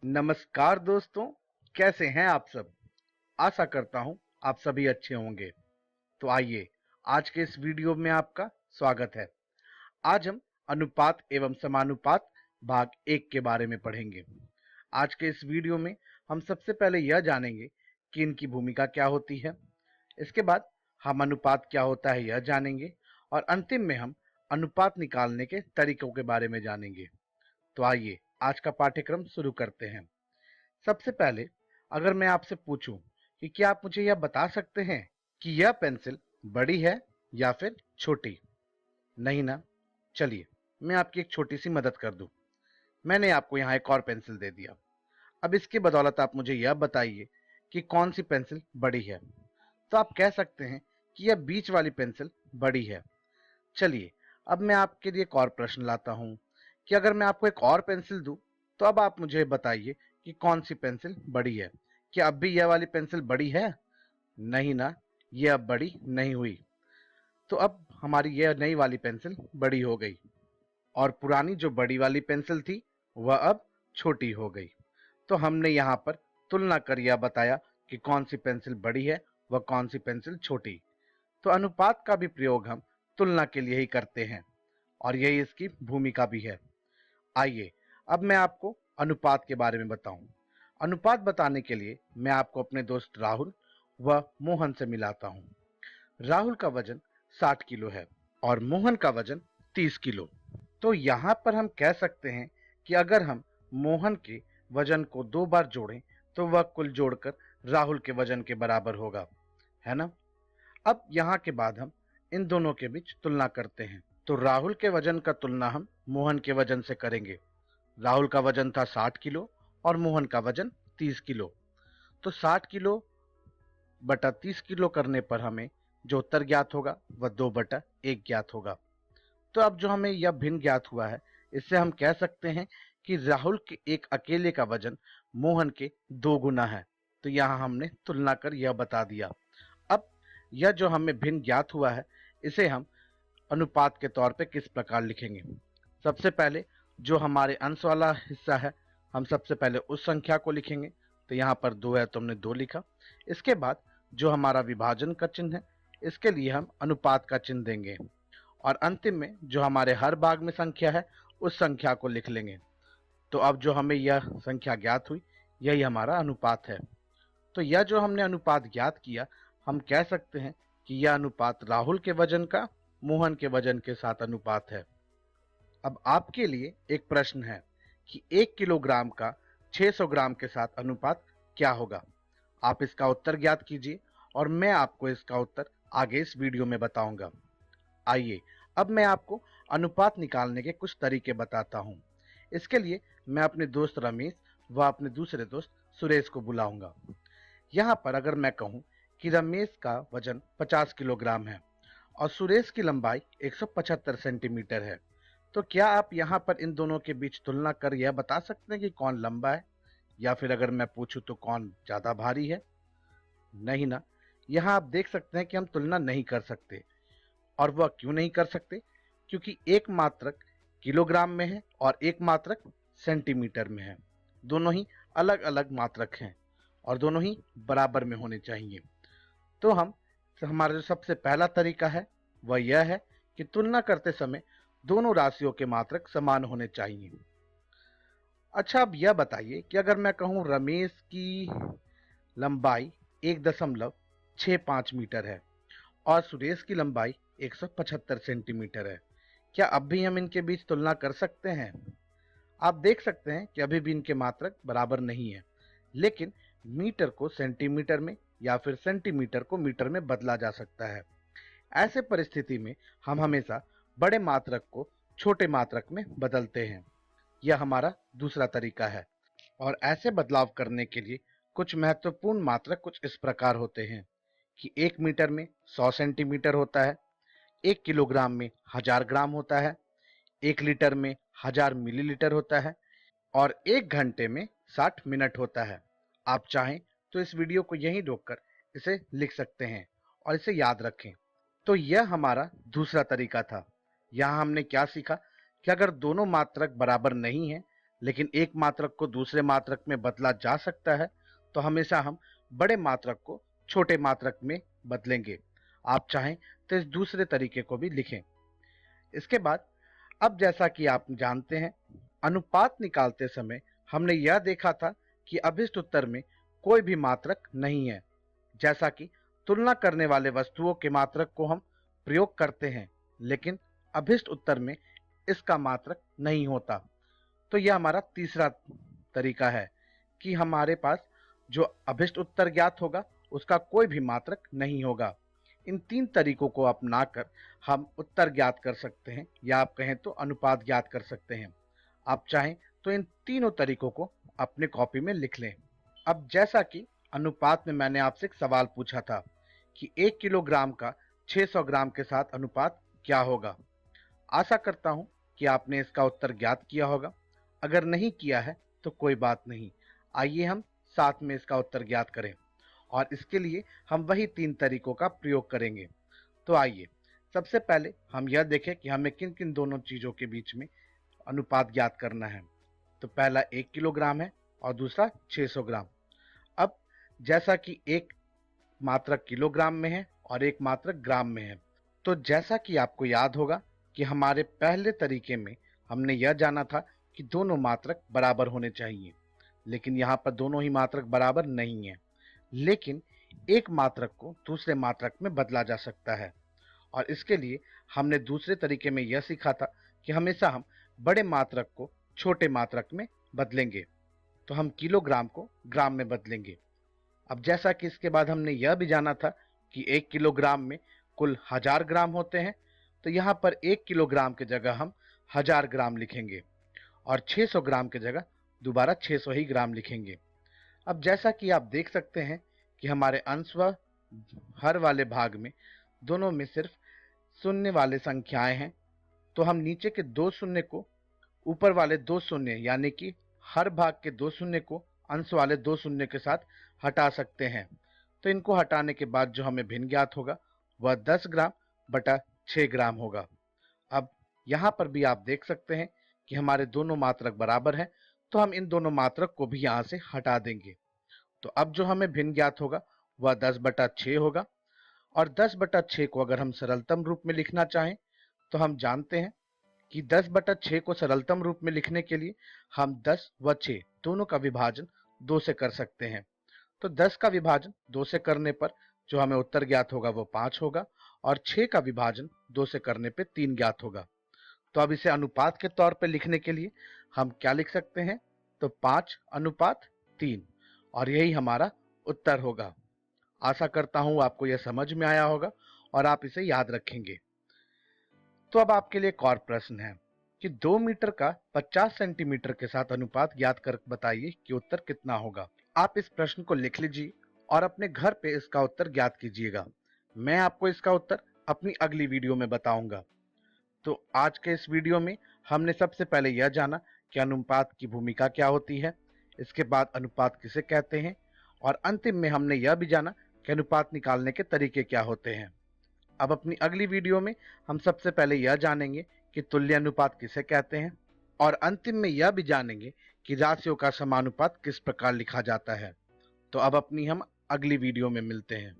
नमस्कार दोस्तों, कैसे हैं आप सब। आशा करता हूं आप सभी अच्छे होंगे। तो आइए, आज के इस वीडियो में आपका स्वागत है। आज हम अनुपात एवं समानुपात भाग 1 के बारे में पढ़ेंगे। आज के इस वीडियो में हम सबसे पहले यह जानेंगे कि इनकी भूमिका क्या होती है। इसके बाद हम अनुपात क्या होता है यह जानेंगे और अंतिम में हम अनुपात निकालने के तरीकों के बारे में जानेंगे। तो आइए, आज का पाठ्यक्रम शुरू करते हैं। सबसे पहले अगर मैं आपसे पूछूं कि क्या आप मुझे यह बता सकते हैं कि यह पेंसिल बड़ी है या फिर छोटी? नहीं ना? चलिए, मैं आपकी एक छोटी सी मदद कर दूं। मैंने आपको यहाँ एक और पेंसिल दे दिया। अब इसकी बदौलत आप मुझे यह बताइए कि कौन सी पेंसिल बड़ी है। तो आप कह सकते हैं कि यह बीच वाली पेंसिल बड़ी है। चलिए, अब मैं आपके लिए एक और प्रश्न लाता हूं कि अगर मैं आपको एक और पेंसिल दूं तो अब आप मुझे बताइए कि कौन सी पेंसिल बड़ी है। क्या अब भी यह वाली पेंसिल बड़ी है? नहीं ना, यह अब बड़ी नहीं हुई। तो अब हमारी यह नई वाली पेंसिल बड़ी हो गई और पुरानी जो बड़ी वाली पेंसिल थी वह अब छोटी हो गई। तो हमने यहाँ पर तुलना कर यह बताया कि कौन सी पेंसिल बड़ी है व कौन सी पेंसिल छोटी। तो अनुपात का भी प्रयोग हम तुलना के लिए ही करते हैं और यही इसकी भूमिका भी है। आइए, अब मैं आपको अनुपात के बारे में बताऊं। अनुपात बताने के लिए मैं आपको अपने दोस्त राहुल व मोहन से मिलाता हूं। राहुल का वजन 60 किलो है और मोहन का वजन 30 किलो। तो यहाँ पर हम कह सकते हैं कि अगर हम मोहन के वजन को 2 बार जोड़ें तो वह कुल जोड़कर राहुल के वजन के बराबर होगा, है ना? अब यहाँ के बाद हम इन दोनों के बीच तुलना करते हैं। तो राहुल के वजन का तुलना हम मोहन के वजन से करेंगे। राहुल का वजन था 60 किलो और मोहन का वजन 30 किलो। तो 60 किलो बटा 30 किलो करने पर हमें जो उत्तर ज्ञात होगा वह 2/1 ज्ञात होगा। तो अब जो हमें यह भिन्न ज्ञात हुआ है, इससे हम कह सकते हैं कि राहुल के एक अकेले का वजन मोहन के 2 गुना है। तो यहाँ हमने तुलना कर यह बता दिया। अब यह जो हमें भिन्न ज्ञात हुआ है, इसे हम अनुपात के तौर पे किस प्रकार लिखेंगे। सबसे पहले जो हमारे अंश वाला हिस्सा है, हम सबसे पहले उस संख्या को लिखेंगे। तो यहाँ पर 2 है तो हमने 2 लिखा। इसके बाद जो हमारा विभाजन का चिन्ह है, इसके लिए हम अनुपात का चिन्ह देंगे और अंतिम में जो हमारे हर भाग में संख्या है उस संख्या को लिख लेंगे। तो अब जो हमें यह संख्या ज्ञात हुई, यही हमारा अनुपात है। तो यह जो हमने अनुपात ज्ञात किया, हम कह सकते हैं कि यह अनुपात राहुल के वजन का मोहन के वजन के साथ अनुपात है। अब आपके लिए एक प्रश्न है कि 1 किलोग्राम का 600 ग्राम के साथ अनुपात क्या होगा। आप इसका उत्तर ज्ञात कीजिए और मैं आपको इसका उत्तर आगे इस वीडियो में बताऊंगा। आइए, अब मैं आपको अनुपात निकालने के कुछ तरीके बताता हूं। इसके लिए मैं अपने दोस्त रमेश व अपने दूसरे दोस्त सुरेश को बुलाऊंगा। यहाँ पर अगर मैं कहूँ कि रमेश का वजन 50 किलोग्राम है और सुरेश की लंबाई 175 सेंटीमीटर है, तो क्या आप यहाँ पर इन दोनों के बीच तुलना कर यह बता सकते हैं कि कौन लंबा है, या फिर अगर मैं पूछूं तो कौन ज्यादा भारी है? नहीं ना। यहाँ आप देख सकते हैं कि हम तुलना नहीं कर सकते। और वह क्यों नहीं कर सकते? क्योंकि एक मात्रक किलोग्राम में है और एक मात्रक सेंटीमीटर में है। दोनों ही अलग अलग मात्रक हैं और दोनों ही बराबर में होने चाहिए। तो हमारा जो सबसे पहला तरीका है वह यह है कि तुलना करते समय दोनों राशियों के मात्रक समान होने चाहिए। अच्छा, अब यह बताइए कि अगर मैं कहूं रमेश की लंबाई 1.65 मीटर है और सुरेश की लंबाई 175 सेंटीमीटर है, क्या अब भी हम इनके बीच तुलना कर सकते हैं? आप देख सकते हैं कि अभी भी इनके मात्रक बराबर नहीं है, लेकिन मीटर को सेंटीमीटर में या फिर सेंटीमीटर को मीटर में बदला जा सकता है। ऐसे परिस्थिति में हम हमेशा बड़े मात्रक को छोटे मात्रक में बदलते हैं। यह हमारा दूसरा तरीका है और ऐसे बदलाव करने के लिए कुछ महत्वपूर्ण मात्रक कुछ इस प्रकार होते हैं कि 1 मीटर में 100 सेंटीमीटर होता है, 1 किलोग्राम में 1000 ग्राम होता है, 1 लीटर में 1000 मिलीलीटर होता है और 1 घंटे में 60 मिनट होता है। आप चाहें तो इस वीडियो को यहीं रोककर इसे लिख सकते हैं और इसे याद रखें। तो यह हमारा दूसरा तरीका था। यहाँ हमने क्या सीखा कि अगर दोनों मात्रक बराबर नहीं है लेकिन एक मात्रक को दूसरे मात्रक में बदला जा सकता है, तो हमेशा हम बड़े मात्रक को छोटे मात्रक में बदलेंगे। आप चाहें तो इस दूसरे तरीके को भी लिखें। इसके बाद अब जैसा कि आप जानते हैं, अनुपात निकालते समय हमने यह देखा था कि अभिष्ट उत्तर में कोई भी मात्रक नहीं है। जैसा कि तुलना करने वाले वस्तुओं के मात्रक को हम प्रयोग करते हैं, लेकिन अभिष्ट उत्तर में इसका मात्रक नहीं होता। तो यह हमारा तीसरा तरीका है कि हमारे पास जो अभिष्ट उत्तर ज्ञात होगा उसका कोई भी मात्रक नहीं होगा। इन तीन तरीकों को अपनाकर हम उत्तर ज्ञात कर सकते हैं, या आप कहें तो अनुपात ज्ञात कर सकते हैं। आप चाहें तो इन तीनों तरीकों को अपने कॉपी में लिख लें। अब जैसा कि अनुपात में मैंने आपसे एक सवाल पूछा था कि 1 किलोग्राम का 600 ग्राम के साथ अनुपात क्या होगा। आशा करता हूं कि आपने इसका उत्तर ज्ञात किया होगा। अगर नहीं किया है तो कोई बात नहीं, आइए हम साथ में इसका उत्तर ज्ञात करें, और इसके लिए हम वही तीन तरीकों का प्रयोग करेंगे। तो आइए सबसे पहले हम यह देखें कि हमें किन किन दोनों चीज़ों के बीच में अनुपात ज्ञात करना है। तो पहला 1 किलोग्राम है और दूसरा 600 ग्राम। अब जैसा कि एक मात्रक किलोग्राम में है और एक मात्रक ग्राम में है, तो जैसा कि आपको याद होगा कि हमारे पहले तरीके में हमने यह जाना था कि दोनों मात्रक बराबर होने चाहिए, लेकिन यहाँ पर दोनों ही मात्रक बराबर नहीं है। लेकिन एक मात्रक को दूसरे मात्रक में बदला जा सकता है, और इसके लिए हमने दूसरे तरीके में यह सीखा था कि हमेशा हम बड़े मात्रक को छोटे मात्रक में बदलेंगे। तो हम किलोग्राम को ग्राम में बदलेंगे। अब जैसा कि इसके बाद हमने यह भी जाना था कि 1 किलोग्राम में कुल 1000 ग्राम होते हैं, तो यहाँ पर 1 किलोग्राम की जगह हम 1000 ग्राम लिखेंगे, और 600 ग्राम की जगह दोबारा 600 ही ग्राम लिखेंगे। अब जैसा कि आप देख सकते हैं कि हमारे अंश व हर वाले भाग में दोनों में सिर्फ शून्य वाले संख्याएं हैं, तो हम नीचे के दो शून्य को ऊपर वाले दो शून्य यानी कि हर भाग के दो शून्य को अंश वाले दो शून्य के साथ हटा सकते हैं। तो इनको हटाने के बाद जो हमें भिन्न ज्ञात होगा वह 10 ग्राम बटा 6 ग्राम होगा। अब यहाँ पर भी आप देख सकते हैं कि हमारे दोनों मात्रक बराबर हैं, तो हम इन दोनों मात्रक को भी यहाँ से हटा देंगे। तो अब जो हमें भिन्न ज्ञात होगा वह 10 बटा 6 होगा, और 10 बटा 6 को अगर हम सरलतम रूप में लिखना चाहें तो हम जानते हैं कि 10 बटा 6 को सरलतम रूप में लिखने के लिए हम 10 व 6 दोनों का विभाजन 2 से कर सकते हैं। तो 10 का विभाजन 2 से करने पर जो हमें उत्तर ज्ञात होगा वो 5 होगा, और 6 का विभाजन 2 से करने पे 3 ज्ञात होगा। तो अब इसे अनुपात के तौर पे लिखने के लिए हम क्या लिख सकते हैं, तो 5:3, और यही हमारा उत्तर होगा। आशा करता हूं आपको यह समझ में आया होगा और आप इसे याद रखेंगे। तो अब आपके लिए एक और प्रश्न है कि 2 मीटर का 50 सेंटीमीटर के साथ अनुपात ज्ञात कर बताइए कि उत्तर कितना होगा। आप इस प्रश्न को लिख लीजिए और अपने घर पे इसका उत्तर ज्ञात कीजिएगा। मैं आपको इसका उत्तर अपनी अगली वीडियो में बताऊंगा। तो आज के इस वीडियो में हमने सबसे पहले यह जाना कि अनुपात की भूमिका क्या होती है, इसके बाद अनुपात किसे कहते हैं, और अंतिम में हमने यह भी जाना कि अनुपात निकालने के तरीके क्या होते हैं। अब अपनी अगली वीडियो में हम सबसे पहले यह जानेंगे कि तुल्य अनुपात किसे कहते हैं, और अंतिम में यह भी जानेंगे कि राशियों का समानुपात किस प्रकार लिखा जाता है। तो अब अपनी हम अगली वीडियो में मिलते हैं।